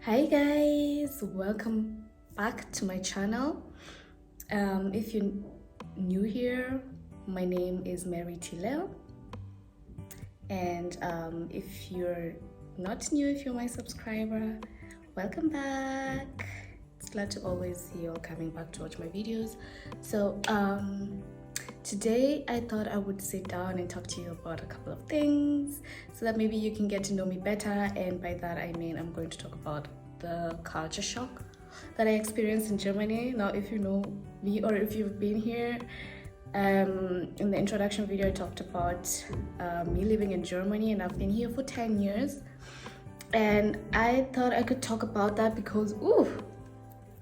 Hi guys, welcome back to my channel. If you're new here, my name is Mary Tillel, and if you're not new, if you're my subscriber, welcome back. It's glad to always see you all coming back to watch my videos. So today I thought I would sit down and talk to you about a couple of things so that maybe you can get to know me better, and by that I mean I'm going to talk about the culture shock that I experienced in Germany. Now, if you know me or if you've been here, in the introduction video I talked about me living in Germany, and I've been here for 10 years, and I thought I could talk about that because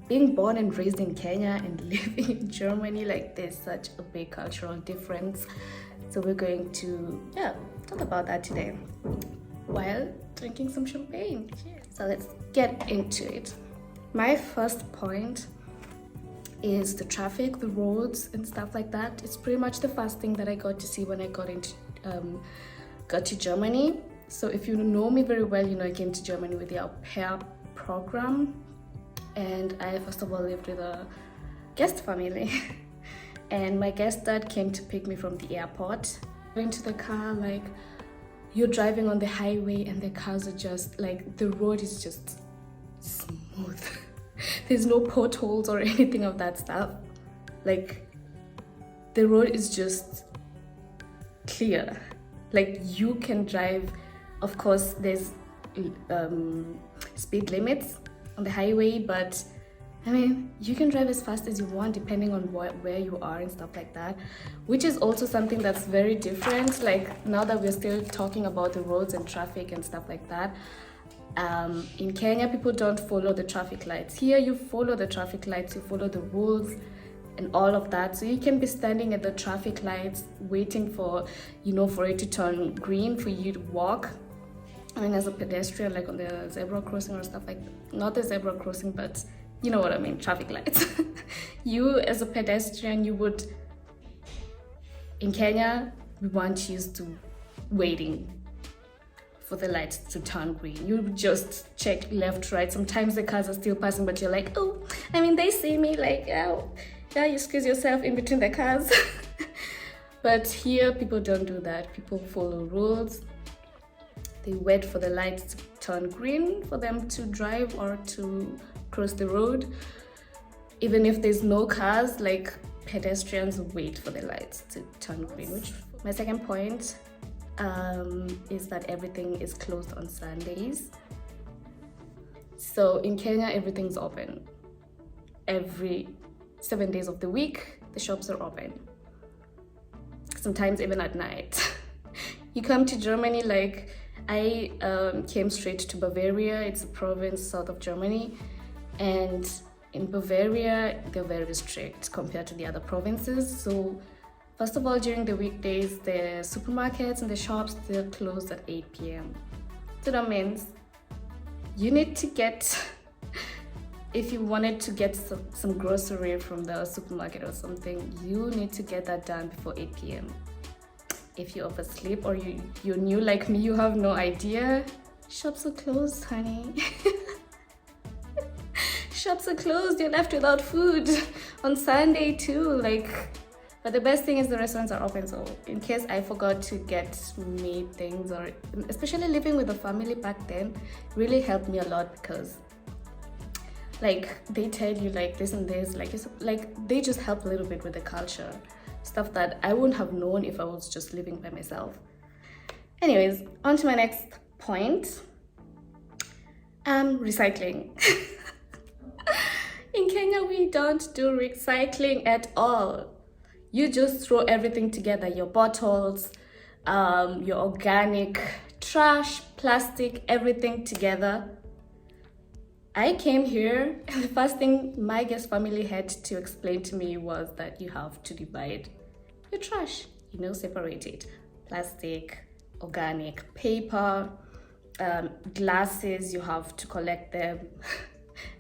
being born and raised in Kenya and living in Germany, like there's such a big cultural difference. So we're going to talk about that today while drinking some champagne. Cheers. So let's get into it. My first point is the traffic, the roads and stuff like that. It's pretty much the first thing that I got to see when I got to Germany. So if you know me very well, you know I came to Germany with the au pair program, and I first of all lived with a guest family and my guest dad came to pick me from the airport. Into the car, like you're driving on the highway and the cars are just like, the road is just smooth. There's no potholes or anything of that stuff. Like the road is just clear. Like you can drive. Of course there's speed limits on the highway, but I mean, you can drive as fast as you want depending on where you are and stuff like that, which is also something that's very different. Like now that we're still talking about the roads and traffic and stuff like that, in Kenya people don't follow the traffic lights. Here you follow the traffic lights, you follow the rules and all of that. So you can be standing at the traffic lights waiting for, for it to turn green for you to walk. I mean, as a pedestrian, like on the zebra crossing or stuff like that. Not the zebra crossing, but you know what I mean, traffic lights. You as a pedestrian, you would, in Kenya, we weren't used to waiting for the lights to turn green. You would just check left, right. Sometimes the cars are still passing, but you're like, oh, I mean, they see me, like, oh, yeah, you squeeze yourself in between the cars. But here, people don't do that. People follow rules. They wait for the lights to turn green for them to drive or to cross the road. Even if there's no cars, like pedestrians wait for the lights to turn green. Which my second point is that everything is closed on Sundays. So in Kenya, everything's open. Every 7 days of the week, the shops are open. Sometimes even at night. You come to Germany, like I came straight to Bavaria. It's a province south of Germany, and in Bavaria they're very strict compared to the other provinces. So first of all, during the weekdays, the supermarkets and the shops, they're closed at 8 p.m. So that means you need to get, if you wanted to get some grocery from the supermarket or something, you need to get that done before 8 p.m. If you're oversleep or you're new like me, you have no idea. Shops are closed, honey. Shops are closed. You're left without food on Sunday too. But the best thing is the restaurants are open. So in case I forgot to get me things, or especially living with a family back then, really helped me a lot, because like they tell you like this and this, like they just help a little bit with the culture. Stuff that I wouldn't have known if I was just living by myself. Anyways, on to my next point. Recycling. In Kenya, we don't do recycling at all. You just throw everything together, your bottles, your organic trash, plastic, everything together. I came here and the first thing my guest family had to explain to me was that you have to divide your trash, separate it. Plastic, organic, paper, glasses, you have to collect them.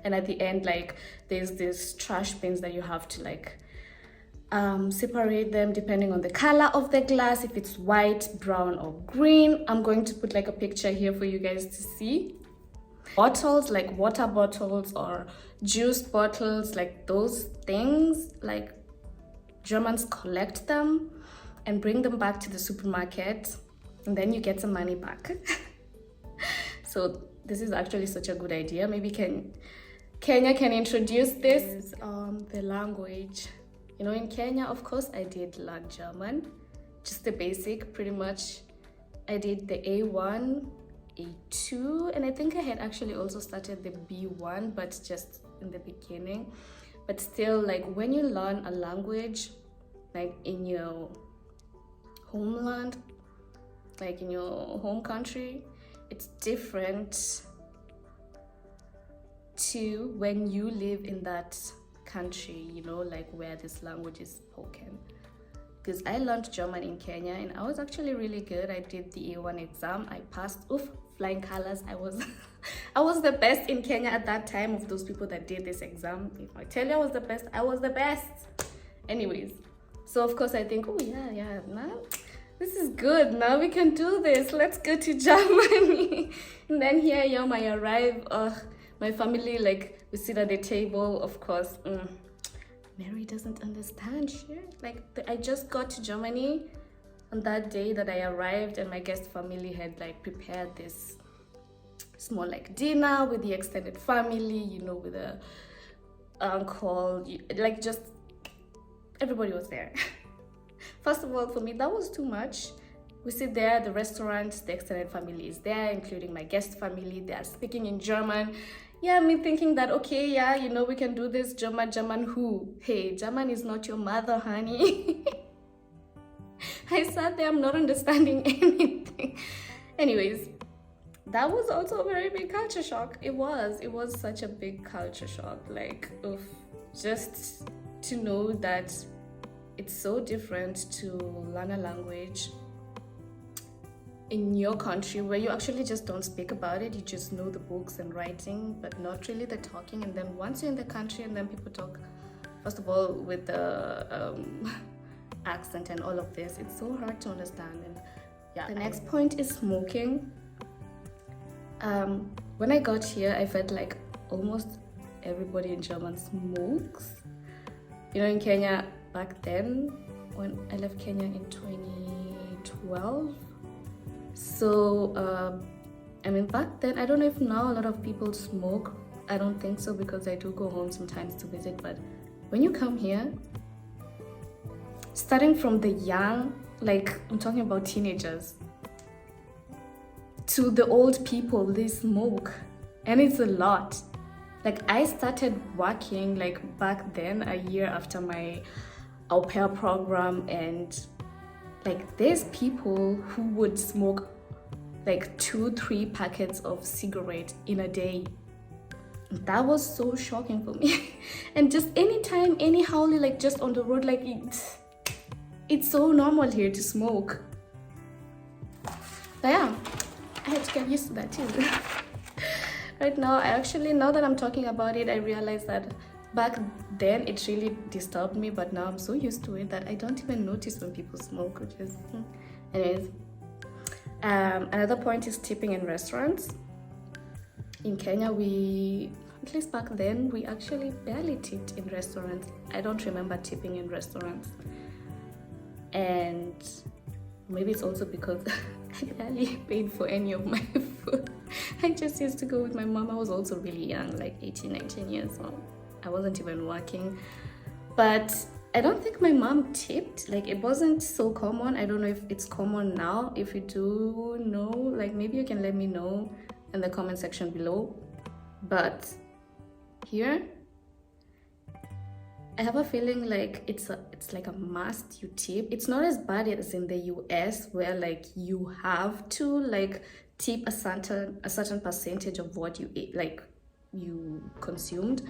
And at the end, like there's these trash bins that you have to separate them depending on the color of the glass, if it's white, brown or green. I'm going to put like a picture here for you guys to see. bottles, like water bottles or juice bottles, like those things, like Germans collect them and bring them back to the supermarket, and then you get some money back. So this is actually such a good idea. Maybe Kenya can introduce this. The language, you know, in Kenya, of course, I did learn German, just the basic, pretty much. I did the A1, A2, and I think I had actually also started the B1, but just in the beginning. But still, like when you learn a language, like in your homeland, like in your home country, it's different to when you live in that country, you know, like where this language is spoken. Because I learned German in Kenya and I was actually really good. I did the A1 exam, I passed. Oof, flying colors. I was I was the best in Kenya at that time of those people that did this exam. If I tell you I was the best, I was the best. Anyways, so of course I think, oh yeah, now this is good, now we can do this, let's go to Germany. And then here I am, I arrive, my family, like, we sit at the table, of course. Mary doesn't understand shit. Like, I just got to Germany on that day that I arrived, and my guest family had like prepared this small like dinner with the extended family, you know, with the uncle, like just everybody was there. First of all, for me, that was too much. We sit there at the restaurant, the extended family is there, including my guest family. They are speaking in German. Yeah, me thinking that, okay, yeah, you know, we can do this. German who? Hey, German is not your mother, honey. I sat there, I'm not understanding anything. Anyways, that was also a very big culture shock. It was such a big culture shock. Like, just to know that it's so different to learn a language in your country where you actually just don't speak about it. You just know the books and writing, but not really the talking. And then once you're in the country and then people talk, first of all, with the accent and all of this, it's so hard to understand. And yeah, the next point is smoking. When I got here, I felt like almost everybody in German smokes. You know, in Kenya back then, when I left Kenya in 2012. So, I mean, back then, I don't know if now a lot of people smoke. I don't think so, because I do go home sometimes to visit. But when you come here, starting from the young, like I'm talking about teenagers, to the old people, they smoke, and it's a lot. Like, I started working like back then, a year after my au pair program, and like there's people who would smoke like 2-3 packets of cigarette in a day. That was so shocking for me. And just anytime, anyhow, like just on the road, like it's so normal here to smoke. But yeah, I had to get used to that too. Right now, now that I'm talking about it, I realize that back then it really disturbed me, but now I'm so used to it that I don't even notice when people smoke, which is anyways. Another point is tipping in restaurants. In Kenya, at least back then, we actually barely tipped in restaurants. I don't remember tipping in restaurants. And maybe it's also because I barely paid for any of my food. I just used to go with my mom. I was also really young, like 18, 19 years old. I wasn't even working. But I don't think my mom tipped. Like, it wasn't so common. I don't know if it's common now. If you do know, like, maybe you can let me know in the comment section below. But here, I have a feeling like it's like a must you tip. It's not as bad as in the US, where like you have to like tip a certain percentage of what you eat, like you consumed.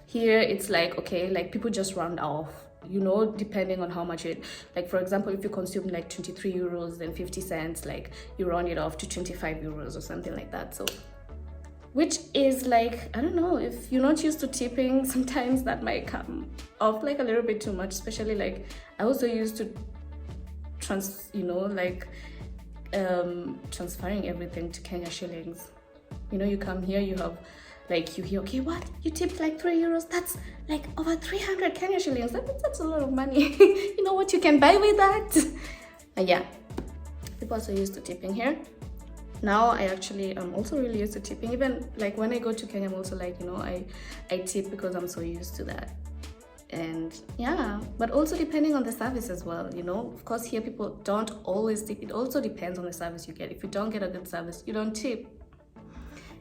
Here it's like, okay, like people just round off, you know, depending on how much it, like for example, if you consume like 23 euros and 50 cents, like you round it off to 25 euros or something like that. So, which is like, I don't know, if you're not used to tipping, sometimes that might come off like a little bit too much, especially like I also used to transferring everything to Kenya shillings. You know, you come here, you have like, you hear, okay, what, you tipped like 3 euros, that's like over 300 Kenya shillings. That's a lot of money. You know what you can buy with that? And yeah, people are so used to tipping here. Now I actually am also really used to tipping. Even like when I go to Kenya, I'm also like, you know, I tip because I'm so used to that. And yeah, but also depending on the service as well, you know. Of course, here people don't always tip. It also depends on the service you get. If you don't get a good service, you don't tip.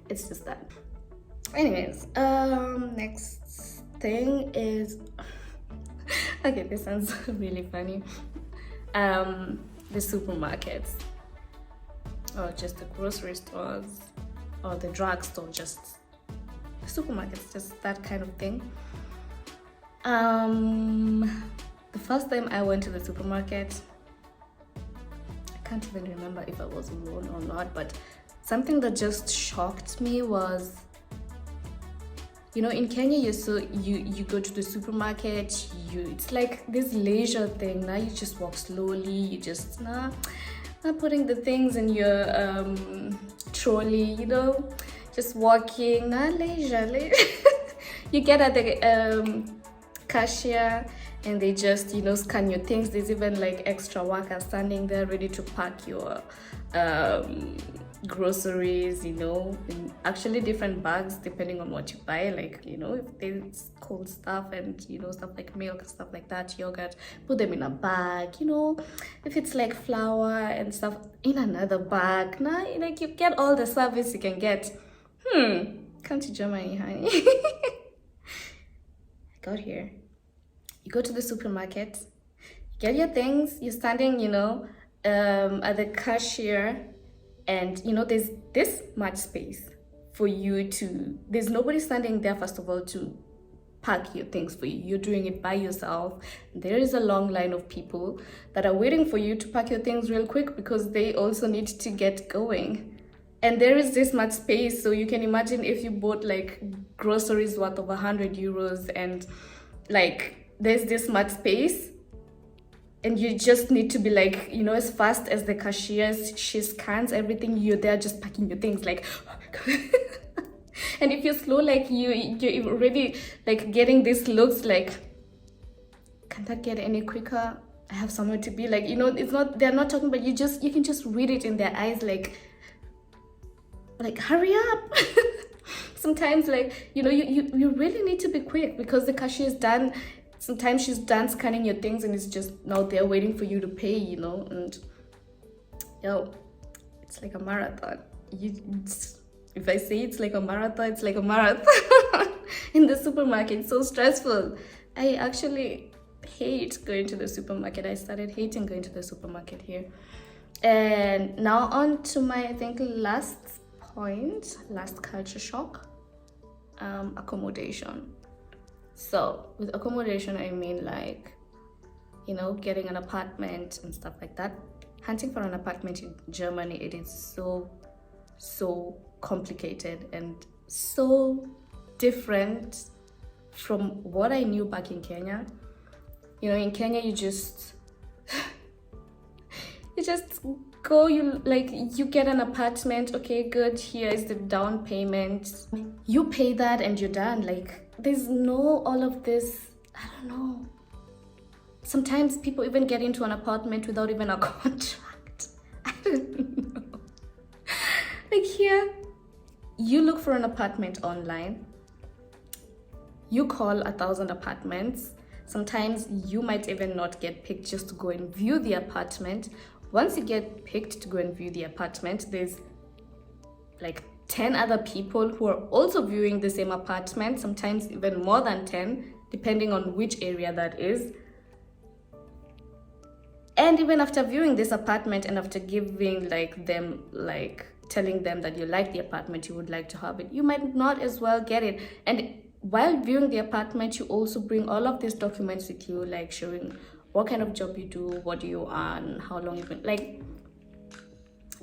It's just that. Anyways, next thing is okay, this sounds really funny. The supermarkets, or just the grocery stores, or the drugstore, just the supermarkets, just that kind of thing. The first time I went to the supermarket, I can't even remember if I was alone or not, but something that just shocked me was, you know, in Kenya, you go to the supermarket, it's like this leisure thing. Now you just walk slowly, you just not putting the things in your trolley, you know, just walking, leisure. You get at the cashier and they just, you know, scan your things. There's even like extra workers standing there ready to pack your groceries, you know, in actually different bags depending on what you buy. Like, you know, if there's cold stuff and, you know, stuff like milk and stuff like that, yogurt, put them in a bag. You know, if it's like flour and stuff, in another bag. Nah, like you get all the service you can get. Come to Germany, honey. I got here, you go to the supermarket, you get your things, you're standing, you know, at the cashier, and you know, there's this much space for you to, there's nobody standing there first of all to pack your things for you. You're doing it by yourself. There is a long line of people that are waiting for you to pack your things real quick because they also need to get going. And there is this much space, so you can imagine if you bought like groceries worth of 100 euros and like there's this much space, and you just need to be like, you know, as fast as the cashier, she scans everything, you're there just packing your things like and if you're slow, like you're already like getting these looks like, can that get any quicker? I have somewhere to be, like, you know, it's not, they're not talking, but you can just read it in their eyes, like hurry up. Sometimes, like, you know, you really need to be quick because the cashier is done. Sometimes she's done scanning your things and it's just now they're waiting for you to pay, you know. And yo, it's like a marathon. If I say it's like a marathon, it's like a marathon. In the supermarket, it's so stressful. I actually hate going to the supermarket. I started hating going to the supermarket here. And now on to my, I think, last culture shock, accommodation. So with accommodation, I mean, like, you know, getting an apartment and stuff like that. Hunting for an apartment in Germany, it is so complicated and so different from what I knew back in Kenya. You know, in Kenya, you just go, you get an apartment, okay, good, here is the down payment, you pay that and you're done. Like, there's no all of this, I don't know. Sometimes people even get into an apartment without even a contract. I don't know. Like here, you look for an apartment online, you call 1,000 apartments. Sometimes you might even not get picked just to go and view the apartment. Once you get picked to go and view the apartment, there's like 10 other people who are also viewing the same apartment, sometimes even more than 10, depending on which area that is. And even after viewing this apartment and after giving telling them that you like the apartment, you would like to have it, you might not as well get it. And while viewing the apartment, you also bring all of these documents with you, like showing what kind of job you do, what do you earn, how long you've been, like,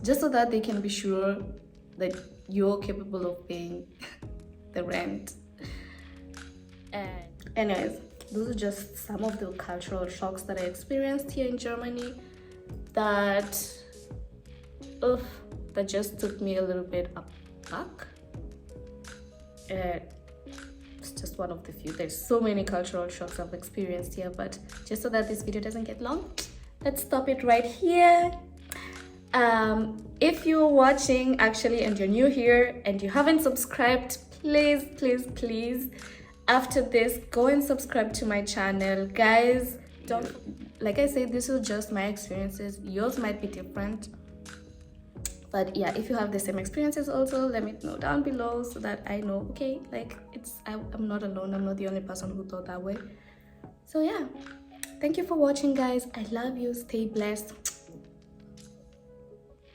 just so that they can be sure that you're capable of paying the rent. And anyways, those are just some of the cultural shocks that I experienced here in Germany that just took me a little bit aback, It's just one of the few. There's so many cultural shocks I've experienced here, but just so that this video doesn't get long, let's stop it right here. If you're watching actually and you're new here and you haven't subscribed, please after this go and subscribe to my channel, guys. Don't, like I said, this is just my experiences. Yours might be different, but yeah, if you have the same experiences also, let me know down below so that I know, okay, like I'm not alone. I'm not the only person who thought that way. So yeah, thank you for watching, guys. I love you. Stay blessed.